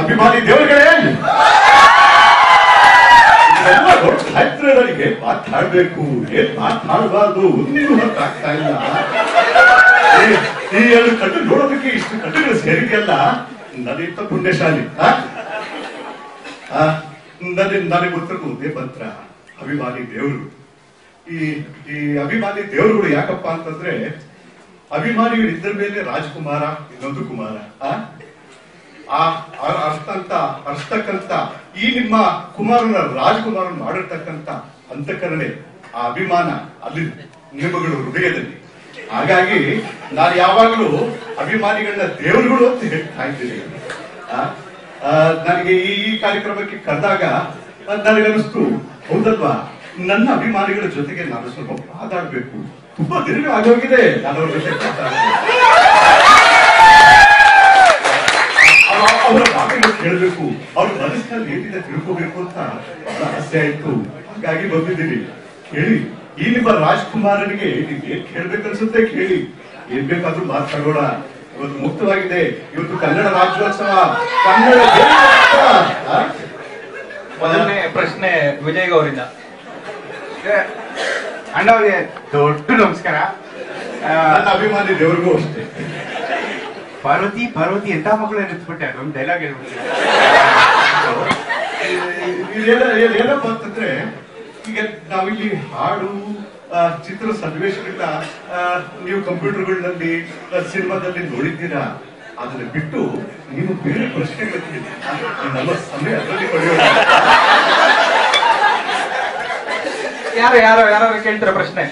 ಅಭಿಮಾನಿ ದೇವರುಗಳೇ, ನನಗೆ ಮಾತಾಡ್ಬೇಕು, ಏನ್ ಮಾತಾಡಬಾರ್ದು ಒಂದು ಗೊತ್ತಾಗ್ತಾ ಇಲ್ಲ. ಈ ಎರಡು ಕಟ್ಟು ನೋಡೋದಕ್ಕೆ ಇಷ್ಟು ಕಟ್ಟುಗಳು ಸೇರಿದೆಯಲ್ಲ, ನನಗಿಂತ ಪುಣ್ಯಶಾಲಿ. ನನಗೆ ಗೊತ್ತಿರೋದೇ ಮಂತ್ರ ಅಭಿಮಾನಿ ದೇವರು. ಈ ಅಭಿಮಾನಿ ದೇವರುಗಳು ಯಾಕಪ್ಪ ಅಂತಂದ್ರೆ, ಅಭಿಮಾನಿಗಳು ಇದ್ರ ಮೇಲೆ ರಾಜ್ಕುಮಾರ, ಇನ್ನೊಂದು ಕುಮಾರ ಅರ್ತಕ್ಕಂತ ಈ ನಿಮ್ಮ ಕುಮಾರನ ರಾಜ್ಕುಮಾರನ್ ಮಾಡಿರ್ತಕ್ಕಂಥ ಅಂತಃಕರಣೆ, ಆ ಅಭಿಮಾನ ಅಲ್ಲಿ ನಿಮ್ಮಗಳು ಹೃದಯದಲ್ಲಿ. ಹಾಗಾಗಿ ನಾನು ಯಾವಾಗಲೂ ಅಭಿಮಾನಿಗಳನ್ನ ದೇವರುಗಳು ಅಂತ ಹೇಳ್ತಾ ಇದ್ದೀನಿ. ನನಗೆ ಈ ಕಾರ್ಯಕ್ರಮಕ್ಕೆ ಕರೆದಾಗ ನನಗನ್ನಿಸ್ತು, ಹೌದಲ್ವಾ, ನನ್ನ ಅಭಿಮಾನಿಗಳ ಜೊತೆಗೆ ನಾನು ಸ್ವಲ್ಪ ಮಾತಾಡ್ಬೇಕು. ತುಂಬಾ ದಿನ ಆಗೋಗಿದೆ ನಾನು ಅವ್ರ ಜೊತೆ ಅವರ ಮಾತುಗಳು ಕೇಳಬೇಕು, ಅವ್ರ ಮನಸ್ಸಿನಲ್ಲಿ ಏನಿದೆ ತಿಳ್ಕೋಬೇಕು ಅಂತ ಬಹಳ ಆಸೆ ಆಯ್ತು. ಹಾಗಾಗಿ ಬಂದಿದ್ದೀನಿ. ಕೇಳಿ, ಈ ನಿಮ್ಮ ರಾಜ್ಕುಮಾರನಿಗೆ ಏನ್ ಕೇಳ್ಬೇಕನ್ಸುತ್ತೆ ಕೇಳಿ, ಏನ್ ಬೇಕಾದ್ರೂ ಮಾತಾಡೋಣ. ಇವತ್ತು ಮುಕ್ತವಾಗಿದೆ, ಇವತ್ತು ಕನ್ನಡ ರಾಜ್ಯೋತ್ಸವ, ಕನ್ನಡ ಮೊದಲನೇ ಪ್ರಶ್ನೆ ವಿಜಯ್ ಅವರಿಂದ. ಅಣ್ಣವ್ರಿಗೆ ದೊಡ್ಡ ನಮಸ್ಕಾರ. ನನ್ನ ಅಭಿಮಾನಿ ದೇವ್ರಿಗೂ ಅಷ್ಟೇ. ಪಾರ್ವತಿ ಪಾರ್ವತಿ ಎಂತ ಮಕ್ಕಳು ಎನಿಸ್ಬಿಟ್ಟೆ, ಒಂದು ಡೈಲಾಗ್ ಹೇಳ್ಬಿಟ್ಟೆ. ಏನಪ್ಪ ಅಂತಂದ್ರೆ, ಈಗ ನಾವಿಲ್ಲಿ ಹಾಡು ಚಿತ್ರ ಸನ್ನಿವೇಶಗಳನ್ನ ನೀವು ಕಂಪ್ಯೂಟರ್ಗಳಲ್ಲಿ ಸಿನಿಮಾದಲ್ಲಿ ನೋಡಿದ್ದೀರಾ. ಅದನ್ನ ಬಿಟ್ಟು ನೀವು ಬೇರೆ ಪ್ರಶ್ನೆಗಳಿಗೆ ನಮ್ಮ ಸಮಯ ಅದರಲ್ಲಿ ಪಡೆಯೋಣ. ಯಾರು ಕೇಳ್ತೀರ ಪ್ರಶ್ನೆ?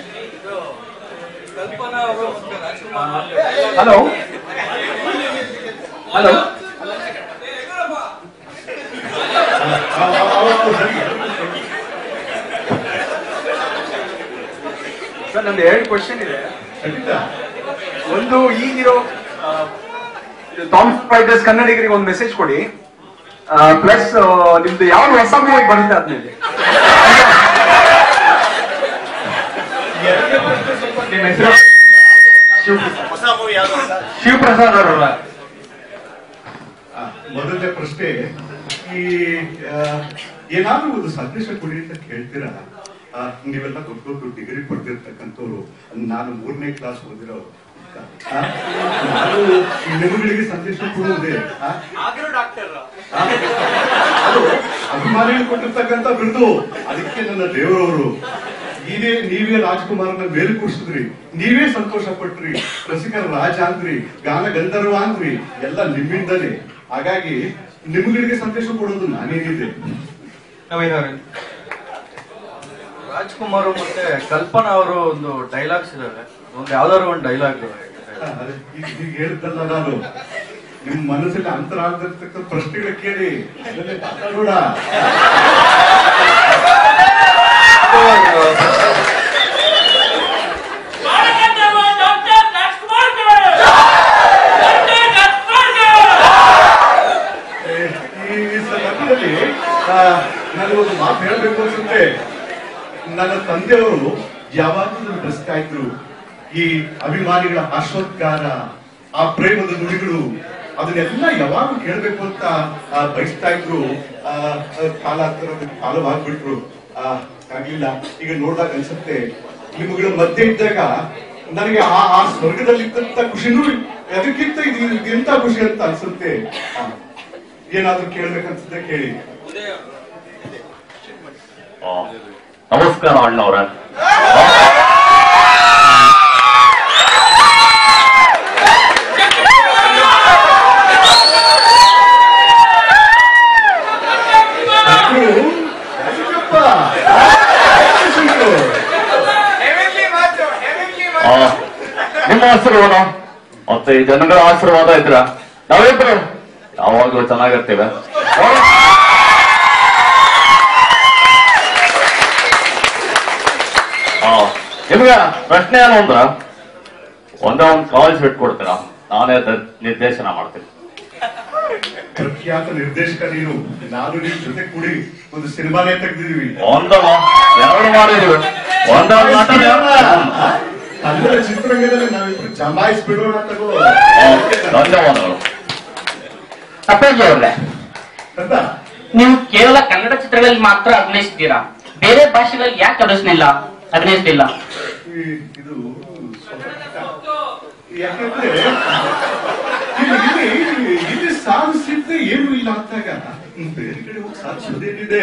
ಹಲೋ ಹಲೋ ಸರ್, ನಂದು 2 ಕ್ವಶನ್ ಇದೆ. ಒಂದು, ಈಗಿರೋ ಥಾಮಸ್ ರೈಟರ್ಸ್ ಕನ್ನಡಿಗರಿಗೆ ಒಂದು ಮೆಸೇಜ್ ಕೊಡಿ. ಪ್ಲಸ್ ನಿಮ್ದು ಯಾವ ಹೊಸ ಮೂವಿ ಬರುತ್ತೆ ಅದ್ರಲ್ಲಿ. ನಿಮ್ಮ ಹೆಸರು? ಶಿವಪ್ರಸಾದ್ ಅವರಲ್ಲ. ಮೊದಲನೇ ಪ್ರಶ್ನೆ, ಈ ಏನಾದ್ರೂ ಒಂದು ಸಂದೇಶ ಕೊಡಿ ಅಂತ ಕೇಳ್ತೀರಾ. ನೀವೆಲ್ಲ ದೊಡ್ಡ ಡಿಗ್ರಿ ಪಡೆದಿರ್ತಕ್ಕಂಥವ್ರು, ನಾನು 3ನೇ ಕ್ಲಾಸ್ ಓದಿರೋ. ನಾನು ನಿಮ್ಮಗಳಿಗೆ ಸಂದೇಶ ಕೊಡುವುದೇ ಅದು ಅಭಿಮಾನಿಗಳು ಕೊಟ್ಟಿರ್ತಕ್ಕಂಥ ಬಿರುದು. ಅದಕ್ಕೆ ನನ್ನ ದೇವರವರು ನೀವೇ ರಾಜ್ಕುಮಾರನ ಮೇಲೆ ಕೂರಿಸಿದ್ರಿ, ನೀವೇ ಸಂತೋಷ ಪಟ್ರಿ, ರಸಿಕರ ರಾಜ ಅಂದ್ರಿ, ಗಾನ ಗಂಧರ್ವ ಅಂದ್ರಿ, ಎಲ್ಲ ನಿಮ್ಮಿಂದಲೇ. ಹಾಗಾಗಿ ನಿಮ್ಗಳಿಗೆ ಸಂದೇಶ ಕೊಡೋದು ನಾನೇನಿದೆ. ರಾಜ್ಕುಮಾರ್ ಮತ್ತೆ ಕಲ್ಪನಾ ಅವರು ಒಂದು ಡೈಲಾಗ್ಸ್ ಇದಾವೆ, ಒಂದು ಯಾವ್ದಾದ್ರು ಒಂದು ಡೈಲಾಗ್ ಈಗ ಹೇಳ್ತಲ್ಲ, ನಾನು ನಿಮ್ ಮನಸ್ಸಲ್ಲಿ ಅಂತರ ಆಗತಕ್ಕಂಥ ಪ್ರಶ್ನೆಗಳು ಕೇಳಿ ಮಾತಾಡೋಣ. ಈ ಸಂದರ್ಭದಲ್ಲಿ ನನಗೊಂದು ಮಾತು ಹೇಳ್ಬೇಕು ಅನ್ಸುತ್ತೆ. ನನ್ನ ತಂದೆಯವರು ಯಾವಾಗಲೂ ಬೆಳೆಸ್ತಾ ಇದ್ರು, ಈ ಅಭಿಮಾನಿಗಳ ಹರ್ಷೋದ್ಗಾರ, ಆ ಪ್ರೇಮದ ನುಡಿಗಳು, ಅದನ್ನೆಲ್ಲ ಯಾವಾಗ ಕೇಳಬೇಕು ಅಂತ ಬಯಸ್ತಾ ಇದ್ರು. ಕಾಲವಾಗ್ಬಿಟ್ರು, ಆಗ್ಲಿಲ್ಲ. ಈಗ ನೋಡಿದಾಗ ಅನ್ಸುತ್ತೆ, ನಿಮ್ಗಳ ಮಧ್ಯೆ ಇದ್ದಾಗ ನನಗೆ ಆ ಸ್ವರ್ಗದಲ್ಲಿದ್ದಂತ ಖುಷಿನೂ ಅದಕ್ಕಿಂತ ಎಂತ ಖುಷಿ ಅಂತ ಅನ್ಸುತ್ತೆ. ಏನಾದ್ರೂ ಕೇಳ್ಬೇಕನ್ಸುತ್ತೆ ಕೇಳಿ. ನಮಸ್ಕಾರ ಅಣ್ಣವ್ರ. ನಿಮ್ಮ ಆಶೀರ್ವಾದ ಮತ್ತೆ ಈ ಜನಗಳ ಆಶೀರ್ವಾದ ಇದ್ರ ನಾವಿಬ್ರು ಯಾವಾಗ್ಲೂ ಚೆನ್ನಾಗಿರ್ತೇವೆ. ನಿಮ್ಗ ಪ್ರಶ್ನೆ ಏನು ಅಂದ್ರ, ಒಂದೇ ಒಂದು ಕಾಲೇಜ್ ಬಿಟ್ಕೊಡ್ತೀರಾ, ನಾನೇ ನಿರ್ದೇಶನ ಮಾಡ್ತೀನಿ. ಪ್ರಖ್ಯಾತ ನಿರ್ದೇಶಕ ನೀನು, ನಾನು ನಿಮ್ ಜೊತೆ ಕೂಡಿ ಒಂದು ಸಿನಿಮಾನೇ ತೆಗೆದಿದೀವಿ. ಒಂದಲ್ಲ 2 ಮಾಡಿದೀವಿ. ಕನ್ನಡ ಚಿತ್ರರಂಗದಲ್ಲಿ ನಾವಿಬ್ರು ಜಮಾಯಿಸ್ಬಿಡೋಣ. ಧನ್ಯವಾದಗಳು. ಅಪ್ಪಾಜಿ ಅವ್ರೆ, ಅಂತ. ನೀವು ಕೇವಲ ಕನ್ನಡ ಚಿತ್ರಗಳಲ್ಲಿ ಮಾತ್ರ ಅಭಿನಯಿಸ್ತೀರಾ, ಬೇರೆ ಭಾಷೆಗಳಲ್ಲಿ ಯಾಕೆ ಅಭಿನಯಿಸ್ತಿಲ್ಲ? ಇದು ಯಾಕಂದ್ರೆ ಇಲ್ಲಿ ಸಾಧಿಸಿದ್ರೆ ಏನು ಇಲ್ಲ ಅಂತಾಗ ಬೇರೆ ಕಡೆ ಹೋಗಿ ಸಾಧಿಸೋದೇನಿದೆ.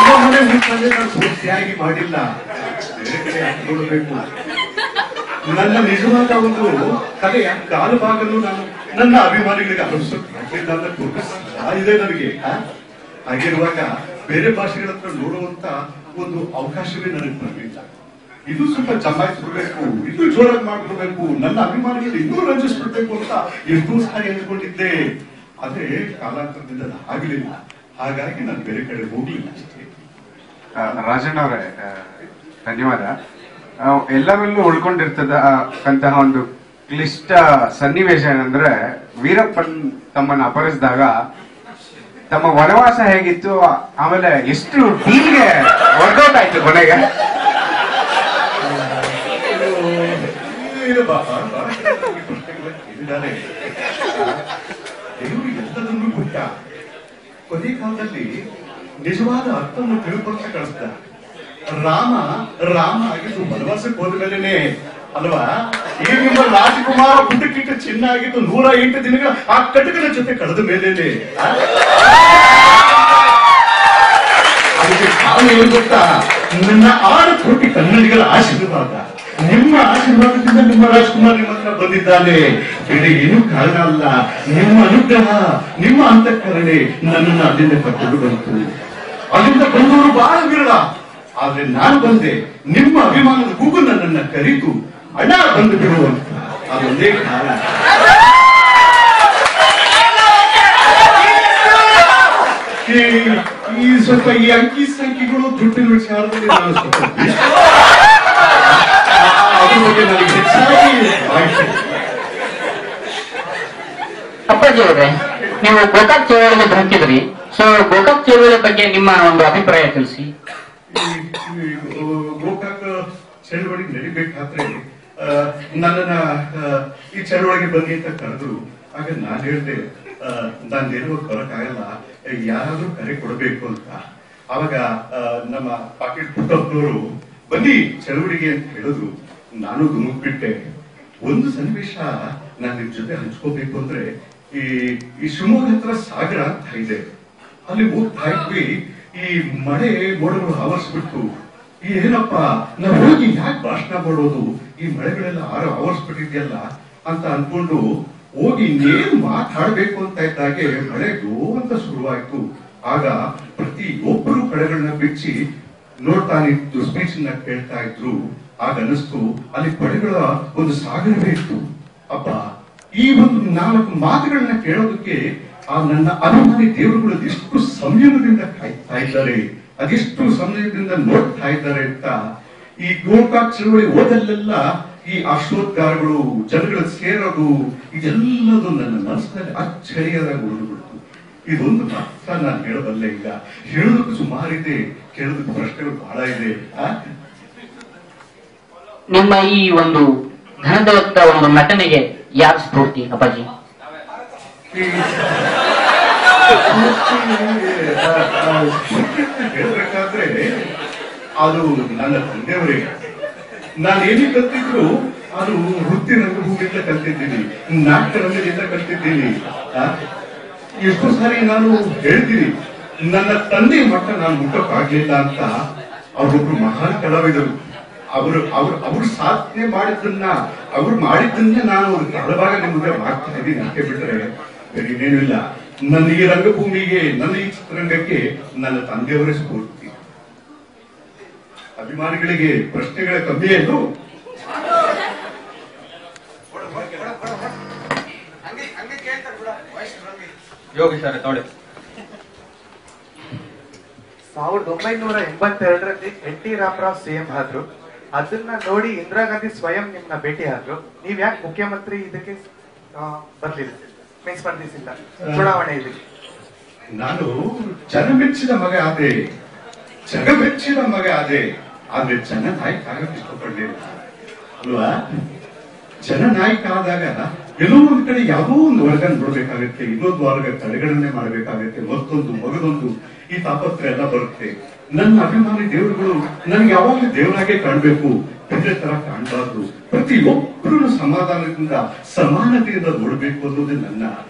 ನಮ್ಮ ಮನೆ ಮುಖಾಂತರ ನಾನು ಪೂರ್ತಿಯಾಗಿ ಮಾಡಿಲ್ಲ, ಬೇರೆ ಕಡೆ ನೋಡಬೇಕು. ನನ್ನ ನಿಜವಾದ ಒಂದು ಕಲೆಯ ಕಾಲುಭಾಗನ್ನು ನಾನು ನನ್ನ ಅಭಿಮಾನಿಗಳಿಗೆ ಅನುಸರಿಸಿಲ್ಲ ಅಂತ ತೋರಿಸಿದೆ ನನಗೆ. ಹಾಗಿರುವಾಗ ಬೇರೆ ಭಾಷೆಗಳ ಹತ್ರ ನೋಡುವಂತ ಒಂದು ಅವಕಾಶವೇ ನನಗೆ ಬರಲಿಲ್ಲ. ಇದು ಸ್ವಲ್ಪ ಜಮಾಯಿಸ್ಬಿಡ್ಬೇಕು, ಇದು ಜೋರಾಗಿ ಮಾಡ್ಬಿಡ್ಬೇಕು, ನನ್ನ ಅಭಿಮಾನಿಗಳು ಇನ್ನೂ ರಂಜಿಸ್ಬಿಡ್ಬೇಕು ಅಂತ ಎಷ್ಟೋ ಸಾರಿ ಅಂದ್ಕೊಂಡಿದ್ದೆ. ಆದ್ರೆ ಕಾಲಾಂತರದಿಂದ ಆಗಲಿಲ್ಲ. ಹಾಗಾಗಿ ನಾನು ಬೇರೆ ಕಡೆ ಹೋಗ್ಲಿಲ್ಲ ಅಷ್ಟೇ. ರಾಜಣ್ಣ ಅವರೇ, ಧನ್ಯವಾದ. ಎಲ್ಲರಲ್ಲೂ ಉಳ್ಕೊಂಡಿರ್ತಕ್ಕಂತಹ ಒಂದು ಕ್ಲಿಷ್ಟ ಸನ್ನಿವೇಶ ಏನಂದ್ರೆ, ವೀರಪ್ಪನ್ ತಮ್ಮನ್ನು ಅಪಹರಿಸಿದಾಗ ತಮ್ಮ ವನವಾಸ ಹೇಗಿತ್ತು, ಆಮೇಲೆ ಎಷ್ಟು ಡೀಲ್ಗೆ ವರ್ಕೌಟ್ ಆಯ್ತು ಕೊನೆಗೆ. ದೇವರು ಎಲ್ಲದನ್ನೂ ಕೊಟ್ಟ, ಕೊನೆ ಕಾಲದಲ್ಲಿ ನಿಜವಾದ ಅರ್ಥವನ್ನು ತಿಳ್ಕೊಂತ ಕಳಿಸ್ತ. ರಾಮ ಆಗಿದ್ದು ವನವಾಸಕ್ಕೆ ಹೋದ ಮೇಲೇನೆ ಅಲ್ವಾ? ಈ ನಿಮ್ಮ ರಾಜಕುಮಾರ ಪುಟಕ್ಕಿಟ್ಟು ಚಿನ್ನ ಆಗಿದ್ದು 108 ದಿನಗಳ ಆ ಕಟಕನ ಜೊತೆ ಕಳೆದ ಮೇಲೇನೆ. ಅದಕ್ಕೆ ಕಾರಣ ಏನು ಗೊತ್ತಾ? ನನ್ನ 6 ಕೋಟಿ ಕನ್ನಡಿಗರ ಆಶೀರ್ವಾದ, ನಿಮ್ಮ ಆಶೀರ್ವಾದದಿಂದ ನಿಮ್ಮ ರಾಜ್ಕುಮಾರ್ ನಿಮ್ಮ ಹತ್ರ ಬಂದಿದ್ದಾನೆ. ಬೇರೆ ಏನೂ ಕಾರಣ ಅಲ್ಲ, ನಿಮ್ಮ ಅನುಗ್ರಹ, ನಿಮ್ಮ ಅಂತಃಕರಣೆ ನನ್ನನ್ನು ಅಲ್ಲಿಂದ ಕರ್ಕೊಂಡು ಬಂತು. ಅಲ್ಲಿಂದ ಬಂದವರು ಬಹಳ ವಿರಳ, ಆದ್ರೆ ನಾನು ಬಂದೆ. ನಿಮ್ಮ ಅಭಿಮಾನದ ಕೂಗು ನನ್ನನ್ನ ಕರೀತು, ಅಣ್ಣ ಬಂದು ಬಿಡು ಅಂತ. ಅದೊಂದೇ ಕಾರಣ. ಈ ಸ್ವಲ್ಪ ಈ ಅಂಕಿ ಸಂಖ್ಯೆಗಳು ದುಡ್ಡಿನ ವಿಚಾರದಲ್ಲಿ ನಾನು ಸ್ವಲ್ಪ ಅದ್ರ ಬಗ್ಗೆ ನನಗೆ ಹೆಚ್ಚಾಗಿ ಅಪ್ಪಾಜಿ ಅವರೇ, ನೀವು ಗೋಕಾಕ್ ಚಳವಳಿಗೆ ಧುಮುಕಿದ್ರಿ. ಸೊ ಗೋಕಾಕ್ ಚಳವಳಿ ಬಗ್ಗೆ ನಿಮ್ಮ ಒಂದು ಅಭಿಪ್ರಾಯ ತಿಳಿಸಿ. ಗೋಕಾಕ್ ಚಳವಳಿಗೆ ನಡಿಬೇಕಾದ್ರೆ ನನ್ನನ್ನ ಈ ಚಳವಳಿಗೆ ಬನ್ನಿ ಅಂತ ಕರೆದ್ರು. ಆಗ ನಾನು ಹೇಳಿದೆ, ನಾನೇನೋ ಬರಕ್ಕಾಗಲ್ಲ, ಯಾರಾದ್ರೂ ಕರೆ ಕೊಡಬೇಕು ಅಂತ. ಅವಾಗ ನಮ್ಮ ಪಾಕೆಟ್ ಪುಟ್ಟಪ್ಪನವರು ಬನ್ನಿ ಚಳವಳಿಗೆ ಅಂತ ಹೇಳಿದ್ರು. ನಾನು ಧುಮುಕ್ಬಿಟ್ಟೆ. ಒಂದು ಸನ್ನಿವೇಶ ನಾನು ನಿಮ್ ಜೊತೆ ಹಂಚ್ಕೋಬೇಕು ಅಂದ್ರೆ, ಈ ಶಿವಮೊಗ್ಗ ಹತ್ರ ಸಾಗರ ಅಂತ ಇದೆ, ಅಲ್ಲಿ ಹೋಗ್ತಾ ಇದ್ವಿ. ಈ ಮಳೆ ಮೋಡಗಳು ಆವರಿಸ್ಬಿಟ್ಟು, ಏನಪ್ಪ ನಾವು ಹೋಗಿ ಯಾಕೆ ಭಾಷಣ ಮಾಡೋದು, ಈ ಮಳೆಗಳೆಲ್ಲ ಆವರಿಸ್ಬಿಟ್ಟಿದ್ಯಲ್ಲ ಅಂತ ಅನ್ಕೊಂಡು ಹೋಗಿ ಇನ್ನೇನು ಮಾತಾಡ್ಬೇಕು ಅಂತ ಇದ್ದಾಗೆ ಮಳೆ ಜೋ ಅಂತ ಶುರುವಾಯ್ತು. ಆಗ ಪ್ರತಿಯೊಬ್ಬರು ಕಡೆಗಳನ್ನ ಬಿಚ್ಚಿ ನೋಡ್ತಾ ನಿಂತು ಸ್ಪೀಚ್ ನ ಕೇಳ್ತಾ ಇದ್ರು. ಆಗ ಅನಿಸ್ತು ಅಲ್ಲಿ ಪಡೆಗಳ ಒಂದು ಸಾಗರವೇ ಇತ್ತು. ಅಪ್ಪ, ಈ ಒಂದು 4 ಮಾತುಗಳನ್ನ ಕೇಳೋದಕ್ಕೆ ಆ ನನ್ನ ಅಭಿಮಾನಿ ದೇವರುಗಳು ಎಷ್ಟು ಸಂಯಮದಿಂದ ಕಾಯ್ತಾ ಇದ್ದಾರೆ, ಅದೆಷ್ಟು ಸಮಯದಿಂದ ನೋಡ್ತಾ ಇದ್ದಾರೆ ಅಂತ. ಈ ಗೋಕಾಕ್ ಚಳವಳಿ ಓದಲ್ಲೆಲ್ಲ ಈ ಅಶ್ವೋದ್ಗಾರಗಳು, ಜನಗಳ ಸೇರೋದು, ಇದೆಲ್ಲದು ನನ್ನ ಮನಸ್ಸಿನಲ್ಲಿ ಅಚ್ಚರಿಯಾದಾಗ ಉಳಿದ್ಬಿಡ್ತು. ಇದೊಂದು ಮಾತ್ರ ನಾನು ಹೇಳಬಲ್ಲೆ. ಈಗ ಹೇಳೋದಕ್ಕೂ ಸುಮಾರಿದೆ, ಕೇಳೋದಕ್ಕೆ ಪ್ರಶ್ನೆಗಳು ಬಹಳ ಇದೆ. ನಿಮ್ಮ ಈ ಒಂದು ಘನದತ್ತ ಒಂದು ನಟನೆಗೆ ಯಾರು ಸ್ಫೂರ್ತಿ ಅಪ್ಪಾಜಿ? ಹೇಳ್ಬೇಕಾದ್ರೆ ಅದು ನನ್ನ ತಂದೆಯವರೇ. ನಾನು ಏನೇ ಕಲ್ತಿದ್ರು ಅದು ವೃತ್ತಿ ರಂಗಭೂಮಿಯಿಂದ ಕಲ್ತಿದ್ದೀನಿ, ನಾಟಕ ರಂಗದಿಂದ ಕಲ್ತಿದ್ದೀನಿ. ಎಷ್ಟು ಸಾರಿ ನಾನು ಹೇಳ್ತೀನಿ, ನನ್ನ ತಂದೆ ಮಟ್ಟ ನಾನು ಮುಟ್ಟಕ್ಕಾಗ್ಲಿಲ್ಲ ಅಂತ. ಅವರೊಬ್ರು ಮಹಾನ್ ಕಲಾವಿದರು. ಅವರು ಸಾಧನೆ ಮಾಡಿದ್ದನ್ನ ನಾನು ತಳಭಾಗ ನಿಮಗೆ ಮಾಡ್ತಾ ಇದ್ದೀನಿ ಅಂತ ಬಿಟ್ರೆ ಬೇರೆ ಇನ್ನೇನು ಇಲ್ಲ. ನನ್ನ ಈ ರಂಗಭೂಮಿಗೆ, ನನ್ನ ಈ ಚಿತ್ರರಂಗಕ್ಕೆ ನನ್ನ ತಂದೆಯವರೇ ಸ್ಫೂರ್ತಿ. ಅಭಿಮಾನಿಗಳಿಗೆ ಪ್ರಶ್ನೆಗಳ ಕಮ್ಮಿ ಏನು? ಯೋಗಿ ಸರ್ ನೋಡಿ, 1982ರಲ್ಲಿ NT ರಾಮರಾವ್ CM ಆದ್ರು. ಅದನ್ನ ನೋಡಿ ಇಂದಿರಾ ಗಾಂಧಿ ಸ್ವಯಂ ನಿಮ್ನ ಭೇಟಿ ಆದ್ರು. ನೀವ್ ಯಾಕೆ ಮುಖ್ಯಮಂತ್ರಿ ಇದಕ್ಕೆ ಬರ್ಲಿಲ್ಲ, ಸ್ಪರ್ಧಿಸಿಲ್ಲ ಚುನಾವಣೆ ಇದಕ್ಕೆ? ನಾನು ಜನಮೆಚ್ಚಿದ ಮಗ ಆದೆ, ಜಗಮೆಚ್ಚಿದ ಮಗ ಆದೆ. ಆದ್ರೆ ಜನನಾಯಕ ಆಗಕ್ಕೆ ಇಷ್ಟಪಡ್ಲಿಲ್ಲ ಅಲ್ವಾ? ಜನನಾಯಕ ಆದಾಗ ಎಲ್ಲೋ ಒಂದ್ ಕಡೆ ಯಾವುದೋ ಒಂದು ವರ್ಗ ನೋಡ್ಬೇಕಾಗತ್ತೆ, ಇನ್ನೊಂದು ವರ್ಗ ತಡೆಗಣನೆ ಮಾಡಬೇಕಾಗತ್ತೆ, ಮತ್ತೊಂದು ಮಗದೊಂದು ಈ ತಾಪತ್ರ ಎಲ್ಲ ಬರುತ್ತೆ. ನನ್ನ ಅಭಿಮಾನಿ ದೇವರುಗಳು ನನ್ಗೆ ಯಾವಾಗಲೂ ದೇವರಾಗೆ ಕಾಣ್ಬೇಕು, ಬೇರೆ ತರ ಕಾಣಬಾರ್ದು, ಪ್ರತಿಯೊಬ್ಬರು ಸಮಾಧಾನದಿಂದ ಸಮಾನತೆಯಿಂದ ನೋಡ್ಬೇಕು ಅನ್ನೋದೇ ನನ್ನ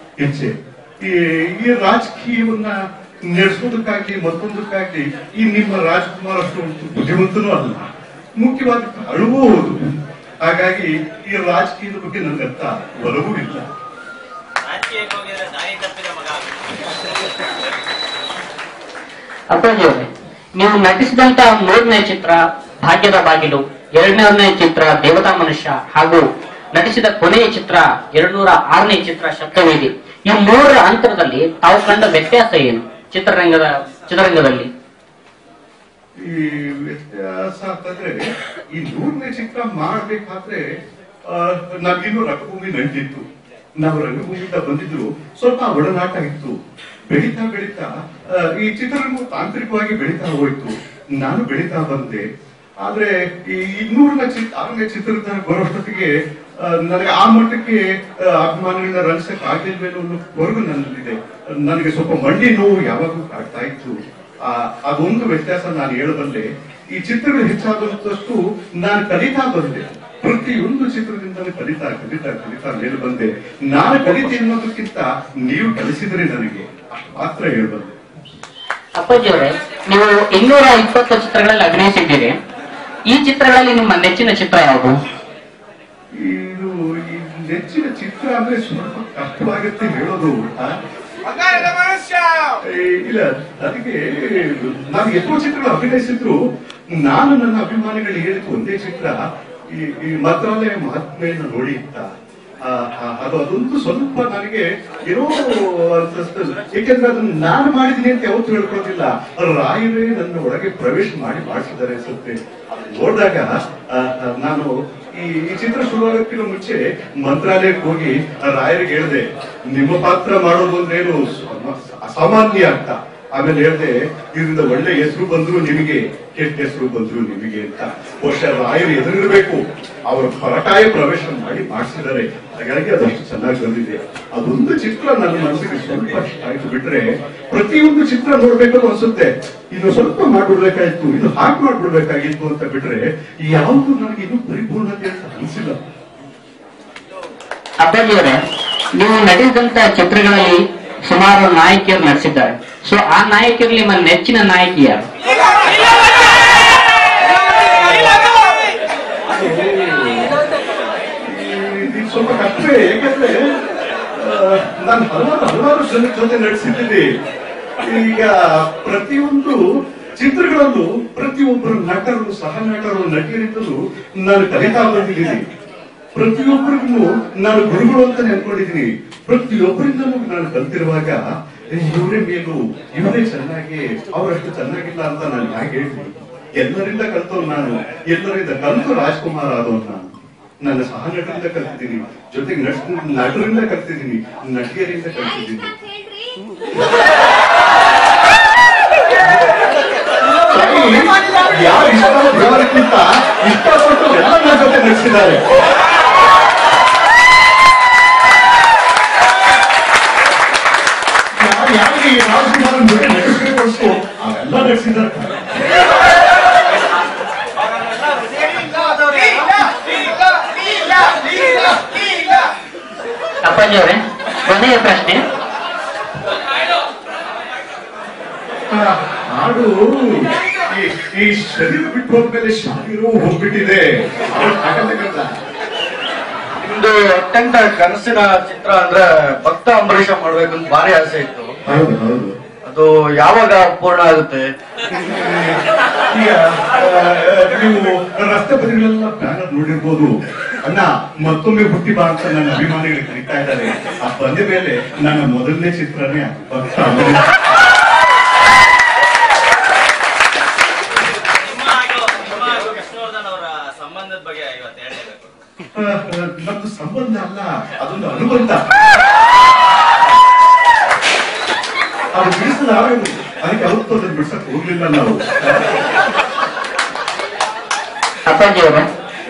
ಇಚ್ಛೆ. ಈ ರಾಜಕೀಯವನ್ನ ನಡೆಸೋದಕ್ಕಾಗ್ಲಿ ಮತ್ತೊಂದಕ್ಕಾಗ್ಲಿ ಈ ನಿಮ್ಮ ರಾಜ್ಕುಮಾರ್ ಅಷ್ಟು ಬುದ್ಧಿವಂತನೂ ಅಲ್ಲ, ಮುಖ್ಯವಾದ ಅಳುವೂ ಹೌದು. ಹಾಗಾಗಿ ಈ ರಾಜಕೀಯದ ಬಗ್ಗೆ ನನಗೆ ಅರ್ಥ ಒಲವೂ ಇಲ್ಲ. ಅಪ್ಪಾಜಿ ಅವರೇ, ನೀವು ನಟಿಸಿದಂತ 3ನೇ ಚಿತ್ರ ಭಾಗ್ಯದ ಬಾಗಿಲು, 2ನೇ ಚಿತ್ರ ದೇವತಾ ಮನುಷ್ಯ ಹಾಗೂ ನಟಿಸಿದ ಕೊನೆಯ ಚಿತ್ರ 206ನೇ ಚಿತ್ರ ಶಬ್ದವೇದಿ, ಈ 3ರ ಅಂತರದಲ್ಲಿ ತಾವು ಕಂಡ ವ್ಯತ್ಯಾಸ ಏನು ಚಿತ್ರರಂಗದಲ್ಲಿ? ಈ ವ್ಯತ್ಯಾಸ ಅಂತಂದ್ರೆ ಈ 100ನೇ ಚಿತ್ರ ಮಾಡ್ಬೇಕಾದ್ರೆ ನಮ್ಗಿನ್ನೂ ರಂಗಭೂಮಿ ನಂಟಿತ್ತು. ನಾವು ರಂಗಭೂಮಿಯಿಂದ ಬಂದಿದ್ರು, ಸ್ವಲ್ಪ ಒಡನಾಟ ಇತ್ತು. ಬೆಳೀತಾ ಬೆಳೀತಾ ಈ ಚಿತ್ರರಂಗ ತಾಂತ್ರಿಕವಾಗಿ ಬೆಳೀತಾ ಹೋಯ್ತು, ನಾನು ಬೆಳೀತಾ ಬಂದೆ. ಆದ್ರೆ ಈ 206ನೇ ಚಿತ್ರದ ಬರೋಷ್ಟೊತ್ತಿಗೆ ನನಗೆ ಆ ಮಟ್ಟಕ್ಕೆ ಅಭಿಮಾನಿಗಳನ್ನ ರಂಜಿಸಕ್ ಆಗ್ಲಿಲ್ವೇನೋ ಅನ್ನೋ ವರ್ಗು ನನ್ನಲ್ಲಿದೆ. ನನಗೆ ಸ್ವಲ್ಪ ಮಂಡಿ ನೋವು ಯಾವಾಗಲೂ ಕಾಡ್ತಾ ಇತ್ತು. ಅದೊಂದು ವ್ಯತ್ಯಾಸ ನಾನು ಹೇಳಬಲ್ಲೆ. ಈ ಚಿತ್ರಗಳು ಹೆಚ್ಚಾದಂತಷ್ಟು ನಾನು ಕಲಿತಾ ಬಂದೆ. ಪ್ರತಿಯೊಂದು ಚಿತ್ರದಿಂದ ಕಲಿತಾ ಕಲಿತಾ ಕಲಿತಾ ಮೇಲೆ ಬಂದೆ. ನಾನು ಕಲಿತೆ ಅನ್ನೋದಕ್ಕಿಂತ ನೀವು ಕಲಿಸಿದ್ರೆ ನನಗೆ ಅಷ್ಟು ಮಾತ್ರ ಹೇಳಬಲ್ಲೆ. ಅಪ್ಪಾಜಿ ಅವರೇ, ನೀವು 220 ಚಿತ್ರಗಳಲ್ಲಿ ಅಭಿನಯಿಸಿದ್ದೀರಿ. ಈ ಚಿತ್ರಗಳಲ್ಲಿ ನಿಮ್ಮ ನೆಚ್ಚಿನ ಚಿತ್ರ ಯಾವುದು? ಇದು ಈ ನೆಚ್ಚಿನ ಚಿತ್ರ ಅಂದ್ರೆ ಸ್ವಲ್ಪ ಕಷ್ಟವಾಗುತ್ತೆ ಹೇಳೋದು. ಇಲ್ಲ, ಅದಕ್ಕೆ ನಾನು ಎಷ್ಟೋ ಚಿತ್ರಗಳು ಅಭಿನಯಿಸಿದ್ರು ನಾನು ನನ್ನ ಅಭಿಮಾನಿಗಳು ಹೇಳಿದ್ದು ಒಂದೇ ಚಿತ್ರ, ಈ ಮಂತ್ರಾಲಯ ಮಹಾತ್ಮೆಯನ್ನು ನೋಡಿ ಅಂತ. ಅದೊಂದು ಸ್ವಲ್ಪ ನನಗೆ ಏನೋ ಏಕೆಂದ್ರೆ ಅದನ್ನ ನಾನು ಮಾಡಿದ್ದೀನಿ ಅಂತ ಯಾವತ್ತೂ ಹೇಳ್ಕೊಳ್ತಿಲ್ಲ, ರಾಯರೇ ನನ್ನ ಒಳಗೆ ಪ್ರವೇಶ ಮಾಡಿಸಿದ್ದಾರೆ ಅನ್ಸುತ್ತೆ. ನೋಡಿದಾಗ ನಾನು ಈ ಚಿತ್ರ ಶುರುವಾಗೋಕ್ಕಿಂತ ಮುಂಚೆ ಮಂತ್ರಾಲಯಕ್ಕೆ ಹೋಗಿ ರಾಯರಿಗೆ ಹೇಳಿದೆ, ನಿಮ್ಮ ಪಾತ್ರ ಮಾಡೋದು ಅಂದ್ರೇನು ಅಸಾಮಾನ್ಯ ಅಂತ. ಆಮೇಲೆ ಹೇಳಿದೆ, ಇದರಿಂದ ಒಳ್ಳೆ ಹೆಸರು ಬಂದ್ರು ನಿಮಗೆ, ಕೆಟ್ಟ ಹೆಸರು ಬಂದ್ರು ನಿಮಗೆ ಅಂತ. ಬಹುಶಃ ರಾಯರು ಎದುರಿರ್ಬೇಕು, ಅವರು ಹೊರಟಾಯ ಪ್ರವೇಶ ಮಾಡಿಸಿದ್ದಾರೆ. ಹಾಗಾಗಿ ಅದಷ್ಟು ಚೆನ್ನಾಗಿ ಬಂದಿದೆ. ಅದೊಂದು ಚಿತ್ರ ನನ್ನ ಮನಸ್ಸಿಗೆ ಸ್ವಲ್ಪ ಇಷ್ಟ ಆಯ್ತು. ಬಿಟ್ರೆ ಪ್ರತಿಯೊಂದು ಚಿತ್ರ ನೋಡ್ಬೇಕು ಅನ್ಸುತ್ತೆ, ಇನ್ನು ಸ್ವಲ್ಪ ಮಾಡ್ಬಿಡ್ಬೇಕಾಯ್ತು, ಇದು ಹಾಗೆ ಮಾಡ್ಬಿಡ್ಬೇಕಾಗಿತ್ತು ಅಂತ ಬಿಟ್ರೆ ಯಾವುದು ನನಗೆ ಇನ್ನೂ ಪರಿಪೂರ್ಣತೆ ಅಂತ ಅನಿಸಿಲ್ಲ. ಅಪ್ಪಾಜಿ ಅವರೇ, ನೀವು ನಟಿಸಿದಂತ ಚಿತ್ರಗಳಲ್ಲಿ ಸುಮಾರು ನಾಯಕಿಯರು ನಟಿಸಿದ್ದಾರೆ. ಸೊ ಆ ನಾಯಕಿಯರಲ್ಲಿ ನಿಮ್ಮ ನೆಚ್ಚಿನ ನಾಯಕಿ ಯಾರು? ಸ್ವಲ್ಪ ಕಷ್ಟವೇ, ಯಾಕಂದ್ರೆ ನಾನು ಹಲವಾರು ಜನರ ಜೊತೆ ನಡೆಸಿದ್ದೀನಿ. ಈಗ ಪ್ರತಿಯೊಂದು ಚಿತ್ರಗಳಲ್ಲೂ ಪ್ರತಿಯೊಬ್ಬರು ನಟರು, ಸಹ ನಟರು, ನಟಿಯರಿಂದಲೂ ನಾನು ಕಲಿತಾ ಬಂದಿದ್ದೀನಿ. ಪ್ರತಿಯೊಬ್ಬರಿಗೂ ನಾನು ಗುರುಗಳು ಅಂತ ನೆನ್ಕೊಂಡಿದ್ದೀನಿ. ಪ್ರತಿಯೊಬ್ಬರಿಂದಲೂ ನಾನು ಕಲ್ತಿರುವಾಗ ಇವರೇ ಮೇಲು, ಇವರೇ ಚೆನ್ನಾಗಿ, ಅವರಷ್ಟು ಚೆನ್ನಾಗಿಲ್ಲ ಅಂತ ನಾನು ಹಾಗೆ ಹೇಳ್ತೀನಿ. ಎಲ್ಲರಿಂದ ಕಲ್ತವ್ ನಾನು, ಎಲ್ಲರಿಂದ ಕಲಿತು ರಾಜ್ಕುಮಾರ್ ಆದವ್ ನಾನು. ನನ್ನ ಸಹ ನಟರಿಂದ ಕಲ್ತಿದ್ದೀನಿ, ಜೊತೆಗೆ ನಟರಿಂದ ಕಲ್ತಿದ್ದೀನಿ, ನಟಿಯರಿಂದ ಕಲ್ತಿದ್ದೀನಿ. ಯಾರು ಇಷ್ಟಕ್ಕಿಂತ ಇಷ್ಟಪಟ್ಟು ಎಲ್ಲ ನನ್ನ ಜೊತೆ ನಡೆಸಿದ್ದಾರೆ. ಯಾರಿಗೆ ರಾಜ್ಕುಮಾರನ್ ಜೊತೆ ನಟಿಸಬೇಕು ಅವೆಲ್ಲ ನಡೆಸಿದ್ದಾರೆ. ಅಪ್ಪಾಜಿ ಅವರೇ, ಕೊನೆಯ ಪ್ರಶ್ನೆ. ಹಾಡು ಈ ಶರೀರ ಬಿಟ್ಟು ಹೋದ್ಮೇಲೆ ಶಾರೀರವೂ ಹೋಗ್ಬಿಟ್ಟಿದೆ. ನಿಮ್ದು ಅತ್ಯಂತ ಕನಸಿನ ಚಿತ್ರ ಅಂದ್ರೆ ಭಕ್ತ ಅಂಬರೀಷ ಮಾಡ್ಬೇಕಂತ ಭಾರಿ ಆಸೆ ಇತ್ತು. ಹೌದು ಹೌದು. ಅದು ಯಾವಾಗ ಪೂರ್ಣ ಆಗುತ್ತೆ? ಈಗ ನೀವು ರಸ್ತೆ ಬದಿಗಳೆಲ್ಲ ಬ್ಯಾನರ್ ನೋಡಿರ್ಬೋದು, ಅಣ್ಣ ಮತ್ತೊಮ್ಮೆ ಹುಟ್ಟಿ ಬಾ ಅಂತ ನನ್ನ ಅಭಿಮಾನಿಗಳು ಕರೀತಾ ಇದ್ದಾರೆ. ಆ ಬಂದ ಮೇಲೆ ನನ್ನ ಮೊದಲನೇ ಚಿತ್ರನೇ ಭಕ್ತ ಅಂಬರೀಷ. ನಮ್ದು ಸಂಬಂಧ ಅಲ್ಲ, ಅದೊಂದು ಅನುಬಂಧ. ಅದು ಬಿಡಿಸದ ಅದಕ್ಕೆ ಅವತ್ತು ಅದನ್ನು ಬಿಡ್ಸಕ್ ಹೋಗ್ಲಿಲ್ಲ ನಾವು. ಅಪ್ಪಾಜಿ ಅವರೇ,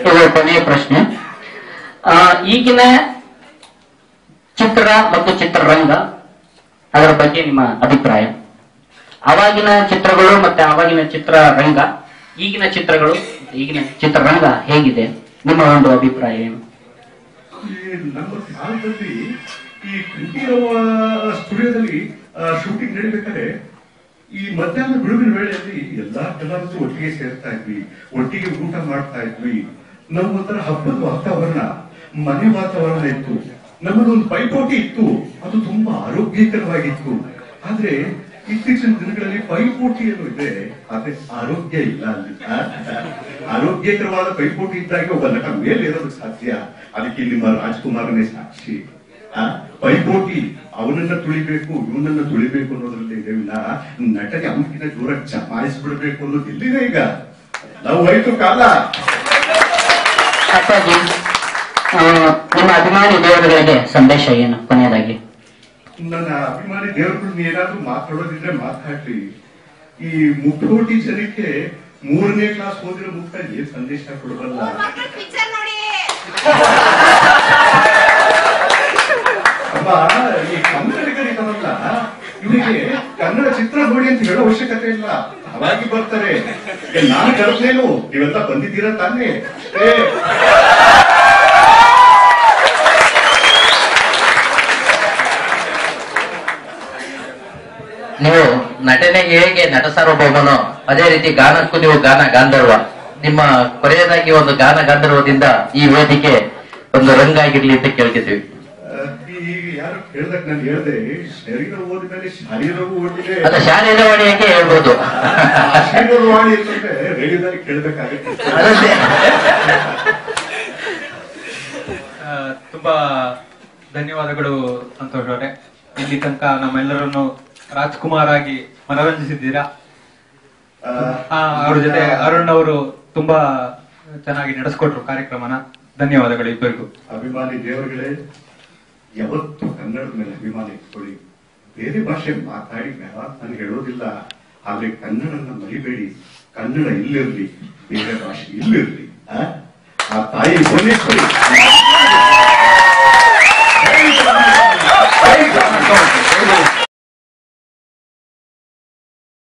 ಇದು ಕೊನೆಯ ಪ್ರಶ್ನೆ. ಈಗಿನ ಚಿತ್ರ ಮತ್ತು ಚಿತ್ರರಂಗ ಅದರ ಬಗ್ಗೆ ನಿಮ್ಮ ಅಭಿಪ್ರಾಯ. ಆವಾಗಿನ ಚಿತ್ರಗಳು ಮತ್ತೆ ಆವಾಗಿನ ಚಿತ್ರರಂಗ, ಈಗಿನ ಚಿತ್ರಗಳು, ಈಗಿನ ಚಿತ್ರರಂಗ ಹೇಗಿದೆ? ನಿಮ್ಮ ಒಂದು ಅಭಿಪ್ರಾಯ ಏನು? ನಮ್ಮ ಕಾಲದಲ್ಲಿ ಈ ಕಂಠೀರವ ಸ್ಟುಡಿಯೋದಲ್ಲಿ ಶೂಟಿಂಗ್ ನಡೀಬೇಕಾದ್ರೆ ಈ ಮಧ್ಯಾಹ್ನ ಬಿಡುವಿನ ವೇಳೆಯಲ್ಲಿ ಎಲ್ಲಾ ಕಲಾವಿದರು ಒಟ್ಟಿಗೆ ಸೇರ್ತಾ ಇದ್ವಿ, ಒಟ್ಟಿಗೆ ಊಟ ಮಾಡ್ತಾ ಇದ್ವಿ. ನಮ್ಮೊಂಥರ ಹಬ್ಬದ ವಾತಾವರಣ, ಮನೆ ವಾತಾವರಣ ಇತ್ತು. ನಮ್ಮದೊಂದು ಪೈಪೋಟಿ ಇತ್ತು, ಅದು ತುಂಬಾ ಆರೋಗ್ಯಕರವಾಗಿತ್ತು. ಆದ್ರೆ ಇತ್ತೀಚಿನ ದಿನಗಳಲ್ಲಿ ಪೈಪೋಟಿ ಏನು ಇದೆ, ಆದ್ರೆ ಆರೋಗ್ಯ ಇಲ್ಲ ಅಲ್ಲಿ. ಆರೋಗ್ಯಕರವಾದ ಪೈಪೋಟಿ ಇದ್ದಾಗ ಒಬ್ಬ ನಟ ಮೇಲೆ ಇರೋದಕ್ಕೆ ಸಾಧ್ಯ. ಅದಕ್ಕೆ ನಿಮ್ಮ ರಾಜ್ಕುಮಾರನೇ ಸಾಕ್ಷಿ. ಪೈಪೋಟಿ ಅವನನ್ನ ತುಳಿಬೇಕು, ಇವನನ್ನ ತುಳಿಬೇಕು ಅನ್ನೋದ್ರಲ್ಲಿ ಇದೇವಿಲ್ಲ. ನಟನೆ ಅವನಕ್ಕಿಂತ ದೂರ ಜಮಾಯಿಸ್ಬಿಡ್ಬೇಕು ಅನ್ನೋದು ಎಲ್ಲಿದೆ ಈಗ? ನಾವು ಹೋಯ್ತು ಕಾಲ. ಅಪ್ಪಾಜಿ, ನಿಮ್ಮ ಅಭಿಮಾನಿ ದೇವರುಗಳಿಗೆ ಸಂದೇಶ ಏನು ಕೊನೆಯದಾಗಿ? ನನ್ನ ಅಭಿಮಾನಿ ದೇವರುಗಳನ್ನ ಏನಾದ್ರೂ ಮಾತಾಡೋದಿದ್ರೆ ಮಾತಾಡ್ಲಿ. ಈ ಮುಖೋಟಿ ಜನಕ್ಕೆ 3ನೇ ಕ್ಲಾಸ್ ಓದಿರೋ ಮುಖ ಏನ್ ಸಂದೇಶ ಕೊಡಬಲ್ಲ. ಅಮ್ಮ, ಈ ಕನ್ನಡಿಗರಿದ್ದಾರಲ್ಲ, ಇವರಿಗೆ ಕನ್ನಡ ಚಿತ್ರ ನೋಡಿ ಅಂತ ಹೇಳೋ ಅವಶ್ಯಕತೆ ಇಲ್ಲ, ಅವಾಗಿ ಬರ್ತಾರೆ. ನಾನು ಕರೆದ್ನೇನು, ನೀವೆಲ್ಲ ಬಂದಿದ್ದೀರಾ ತಾನೇ? ನೀವು ನಟನೆ ಹೇಗೆ ನಟ ಸಾರ್ವಭೌಮನೋ ಅದೇ ರೀತಿ ಗಾನಕ್ಕೂ ನೀವು ಗಾನ ಗಾಂಧರ್ವ. ನಿಮ್ಮ ಕೊನೆಯದಾಗಿ ಒಂದು ಗಾನ ಗಾಂಧರ್ವದಿಂದ ಈ ವೇದಿಕೆ ಒಂದು ರಂಗಾಗಿರ್ಲಿ ಅಂತ ಕೇಳ್ತಿದ್ವಿ. ಈಗ ಯಾರು ಕೇಳ್ದಕ್ ನಾನು ಹೇಳ್ದೆ, ಶರೀರ ಓದಿದಲ್ಲಿ ಶಾರೀರವೂ ಓದಿದೆ. ಅದ ಶಾರೀರವಾಣಿಯಾಗೆ ಹೇಳ್ಬೋದು. ಶಾರೀರವಾಣಿ ಅಂತಂದ್ರೆ ರೇಡಿಯೋದಲ್ಲಿ ಕೇಳ್ಬೇಕಾಗುತ್ತೆ. ತುಂಬಾ ಧನ್ಯವಾದಗಳು ಸಂತೋಷ್ ಅವರೇ. ಇಲ್ಲಿ ತನಕ ನಮ್ಮೆಲ್ಲರನ್ನು ರಾಜ್ಕುಮಾರ್ ಆಗಿ ಮನರಂಜಿಸಿದ್ದೀರಾ. ಅವ್ರ ಜೊತೆ ಅರುಣ್ ಅವರು ತುಂಬಾ ಚೆನ್ನಾಗಿ ನಡೆಸ್ಕೊಟ್ರು ಕಾರ್ಯಕ್ರಮನ. ಧನ್ಯವಾದಗಳು ಇಬ್ಬರಿಗೂ. ಅಭಿಮಾನಿ ದೇವರುಗಳೇ, ಯಾವತ್ತು ಕನ್ನಡದ ಮೇಲೆ ಅಭಿಮಾನ ಇಟ್ಕೊಳ್ಳಿ. ಬೇರೆ ಭಾಷೆ ಮಾತಾಡಿ ಬೇಡ ನಾನು ಹೇಳೋದಿಲ್ಲ, ಆದ್ರೆ ಕನ್ನಡನ ಮರಿಬೇಡಿ. ಕನ್ನಡ ಇಲ್ಲಿರ್ಲಿ, ಬೇರೆ ಭಾಷೆ ಇಲ್ಲಿರ್ಲಿ. ಆ ತಾಯಿ ಭುವನೇಶ್ವರಿ